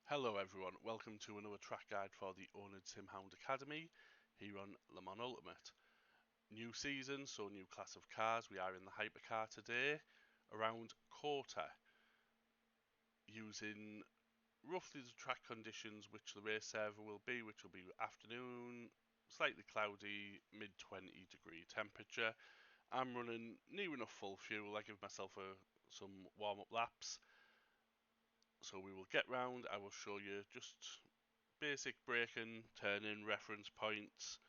Hello everyone, welcome to another track guide for the oNiD Simhound Academy here on LeMans Ultimate. New season, so new class of cars. We are in the Hypercar today around COTA, using roughly the track conditions which the race server will be, which will be afternoon, slightly cloudy, mid 20 degree temperature. I'm running near enough full fuel. I give myself some warm up laps. So we will get round, I will show you just basic braking, turning, reference points,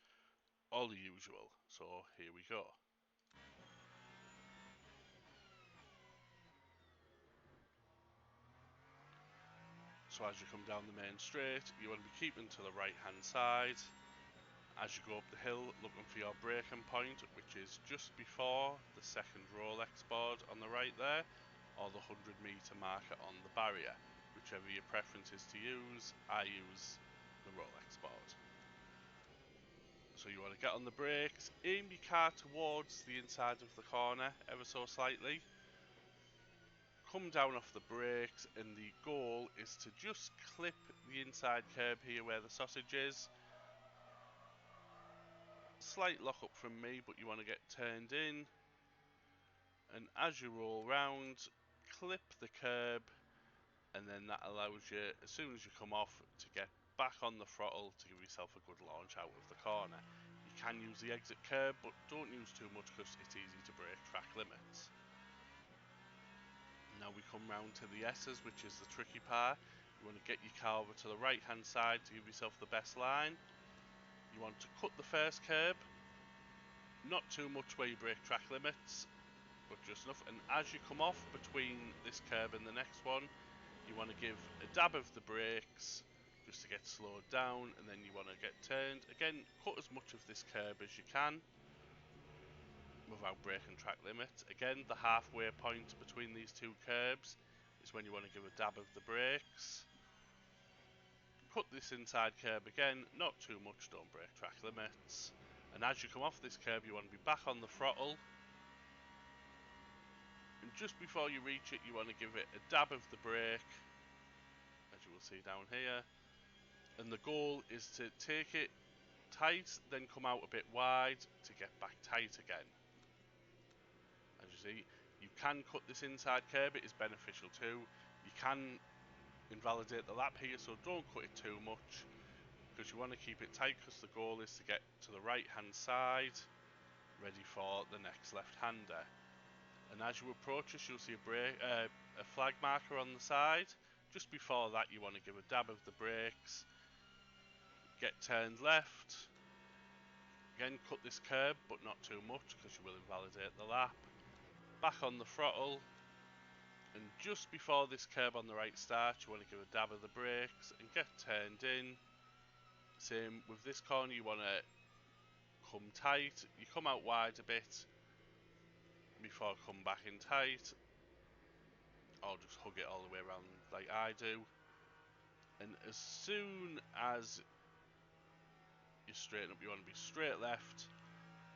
all the usual. So here we go. So as you come down the main straight, you want to be keeping to the right hand side. As you go up the hill, looking for your braking point, which is just before the second Rolex board on the right there, or the 100-metre marker on the barrier. Whichever your preference is to use, I use the Rolex board. So you want to get on the brakes, aim your car towards the inside of the corner ever so slightly, come down off the brakes, and the goal is to just clip the inside curb here where the sausage is. Slight lock up from me, but you want to get turned in, and as you roll round, clip the curb, and then that allows you, as soon as you come off, to get back on the throttle to give yourself a good launch out of the corner. You can use the exit curb, but don't use too much because it's easy to break track limits. Now we come round to the S's, which is the tricky part. You want to get your car over to the right hand side to give yourself the best line. You want to cut the first curb, not too much where you break track limits, but just enough. And as you come off between this curb and the next one, you want to give a dab of the brakes just to get slowed down, and then you want to get turned. Again, cut as much of this curb as you can without breaking track limits. Again, the halfway point between these two curbs is when you want to give a dab of the brakes. Cut this inside curb again, not too much, don't break track limits. And as you come off this curb, you want to be back on the throttle. And just before you reach it, you want to give it a dab of the brake, as you will see down here. And the goal is to take it tight, then come out a bit wide to get back tight again. As you see, you can cut this inside curb, it is beneficial too. You can invalidate the lap here, so don't cut it too much, because you want to keep it tight, because the goal is to get to the right hand side, ready for the next left-hander. And as you approach us, you'll see a flag marker on the side. Just before that, you want to give a dab of the brakes, get turned left, again cut this curb but not too much because you will invalidate the lap, back on the throttle, and just before this curb on the right starts, you want to give a dab of the brakes and get turned in. Same with this corner, you want to come tight, you come out wide a bit before come back in tight, or just hug it all the way around like I do. And as soon as you straighten up, you want to be straight left.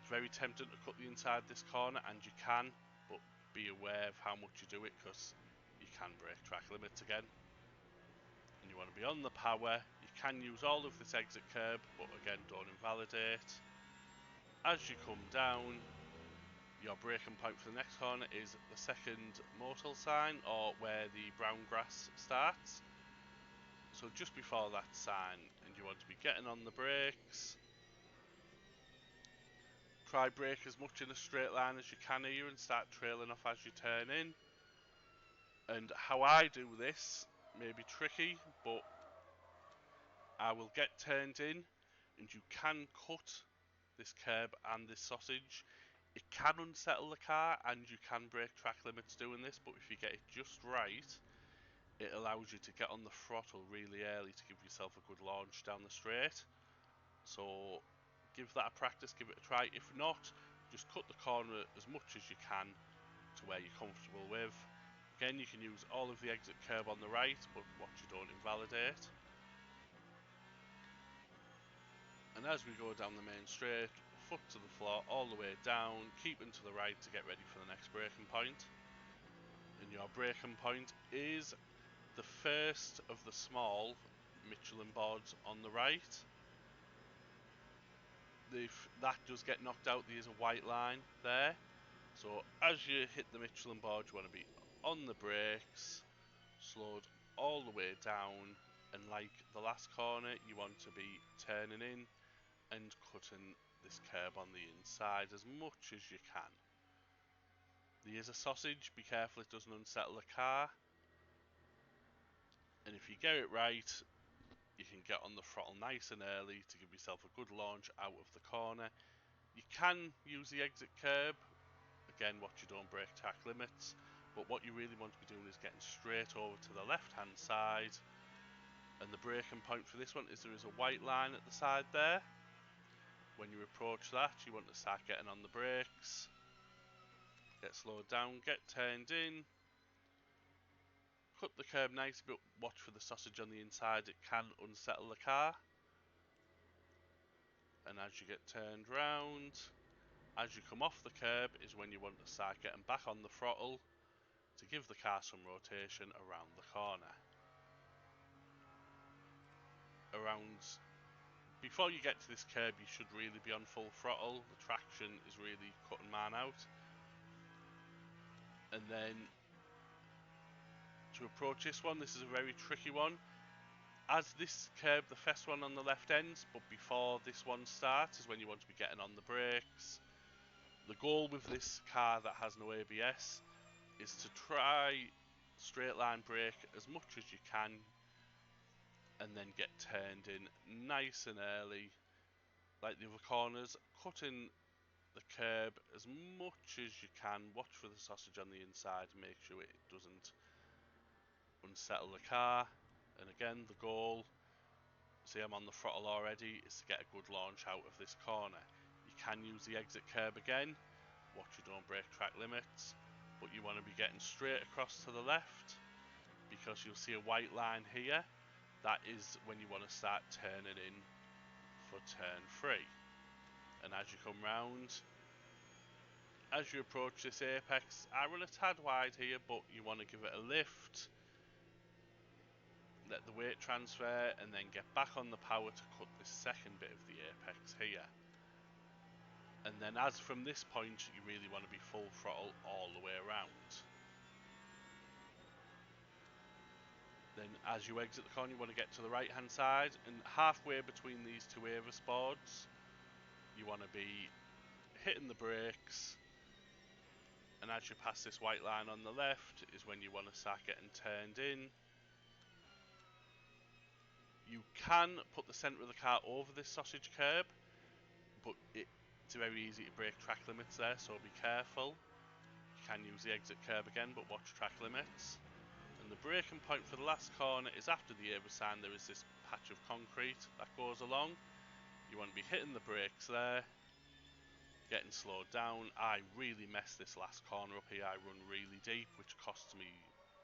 It's very tempting to cut the inside this corner, and you can, but be aware of how much you do it, because you can break track limits again. And you want to be on the power. You can use all of this exit curb, but again, don't invalidate. As you come down, your braking point for the next corner is the second motel sign, or where the brown grass starts. So just before that sign, and you want to be getting on the brakes. Try brake as much in a straight line as you can here and start trailing off as you turn in. And how I do this may be tricky, but I will get turned in, and you can cut this curb and this sausage. It can unsettle the car, and you can break track limits doing this, but if you get it just right, it allows you to get on the throttle really early to give yourself a good launch down the straight. So give that a practice, give it a try. If not, just cut the corner as much as you can to where you're comfortable with. Again, you can use all of the exit curb on the right, but watch you don't invalidate. And as we go down the main straight, foot to the floor, all the way down, keeping to the right to get ready for the next braking point. And your braking point is the first of the small Michelin boards on the right. If that does get knocked out, there's a white line there. So as you hit the Michelin board, you want to be on the brakes, slowed all the way down, and like the last corner, you want to be turning in and cutting this curb on the inside as much as you can. There's a sausage, be careful it doesn't unsettle the car. And if you get it right, you can get on the throttle nice and early to give yourself a good launch out of the corner. You can use the exit curb, again watch you don't break track limits, but what you really want to be doing is getting straight over to the left hand side. And the braking point for this one is there is a white line at the side there. When you approach that, you want to start getting on the brakes, get slowed down, get turned in, cut the curb nice, but watch for the sausage on the inside, it can unsettle the car. And as you get turned round, as you come off the curb is when you want to start getting back on the throttle to give the car some rotation around the corner. Before you get to this curb, you should really be on full throttle. The traction is really cutting man out. And then to approach this one, this is a very tricky one. As this curb, the first one on the left ends, but before this one starts is when you want to be getting on the brakes. The goal with this car that has no ABS is to try straight line brake as much as you can and then get turned in nice and early like the other corners, cutting the curb as much as you can. Watch for the sausage on the inside, make sure it doesn't unsettle the car. And again, the goal, see I'm on the throttle already, is to get a good launch out of this corner. You can use the exit curb again, watch you don't break track limits, but you want to be getting straight across to the left because you'll see a white line here. That is when you want to start turning in for turn 3. And as you come round, as you approach this apex, I run a tad wide here, but you want to give it a lift, let the weight transfer, and then get back on the power to cut this second bit of the apex here. And then as from this point, you really want to be full throttle all the way around. Then as you exit the corner, you want to get to the right hand side, and halfway between these two Avis boards, you want to be hitting the brakes. And as you pass this white line on the left is when you want to start getting turned in. You can put the centre of the car over this sausage curb, but it's very easy to break track limits there, so be careful. You can use the exit curb again, but watch track limits. And the braking point for the last corner is after the Avis sign. There is this patch of concrete that goes along. You want to be hitting the brakes there, getting slowed down. I really messed this last corner up here. I run really deep, which costs me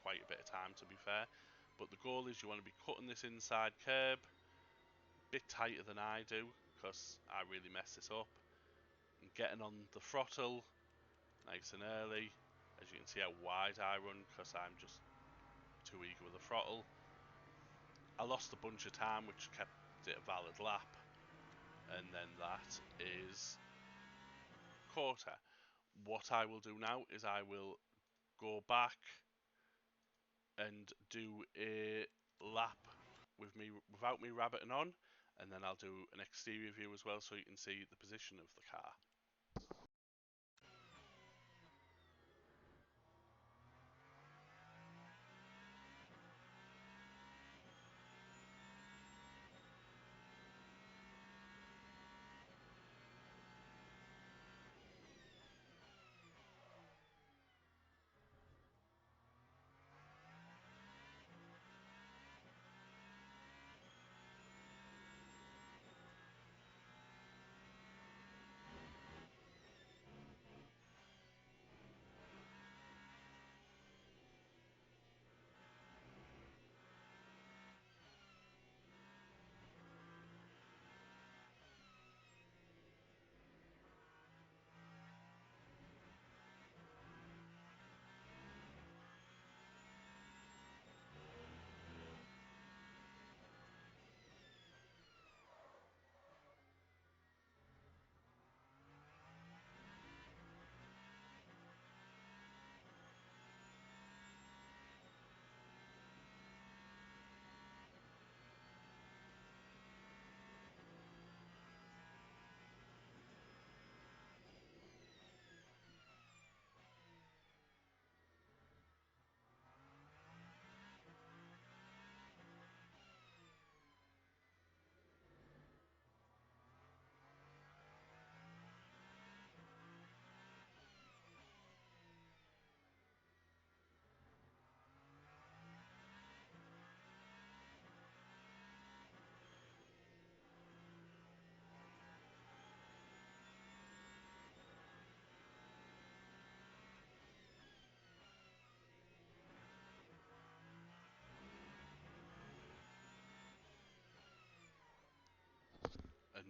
quite a bit of time, to be fair. But the goal is you want to be cutting this inside curb a bit tighter than I do, because I really messed this up. And getting on the throttle nice and early. As you can see how wide I run, because I'm just too eager with the throttle. I lost a bunch of time, which kept it a valid lap. And then that is COTA. What I will do now is I will go back and do a lap with me without me rabbiting on, and then I'll do an exterior view as well so you can see the position of the car.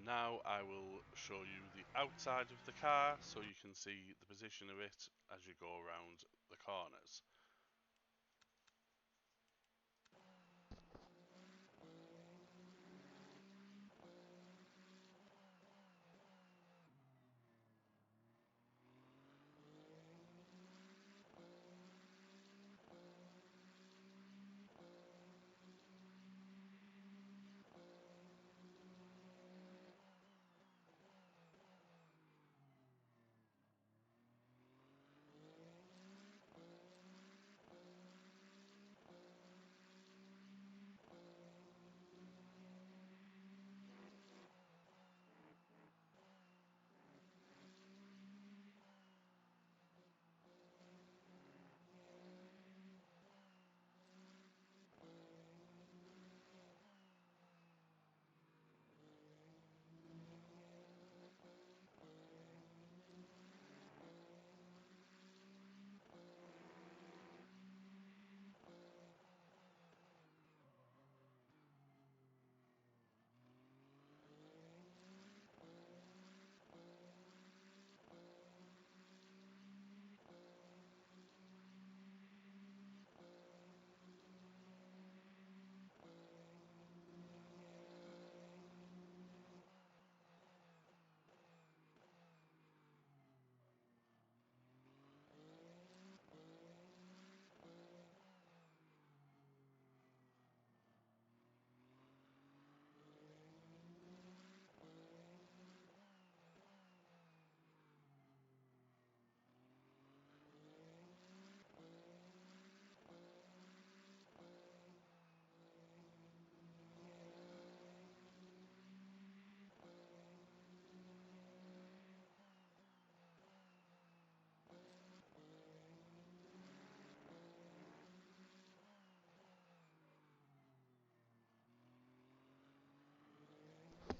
Now I will show you the outside of the car so you can see the position of it as you go around the corners.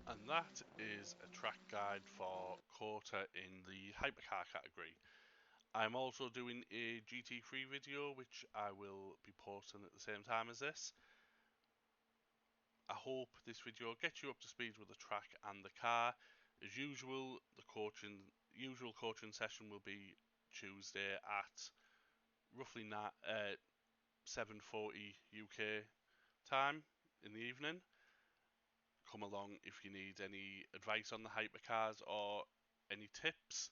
And that is a track guide for COTA in the Hypercar category. I'm also doing a GT3 video which I will be posting at the same time as this. I hope this video gets you up to speed with the track and the car. As usual, the usual coaching session will be Tuesday at roughly 7:40 UK time in the evening. Come along if you need any advice on the hypercars or any tips.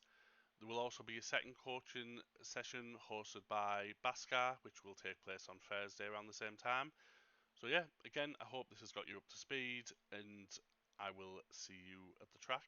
There will also be a second coaching session hosted by Baskar, which will take place on Thursday around the same time. So yeah, again, I hope this has got you up to speed, and I will see you at the track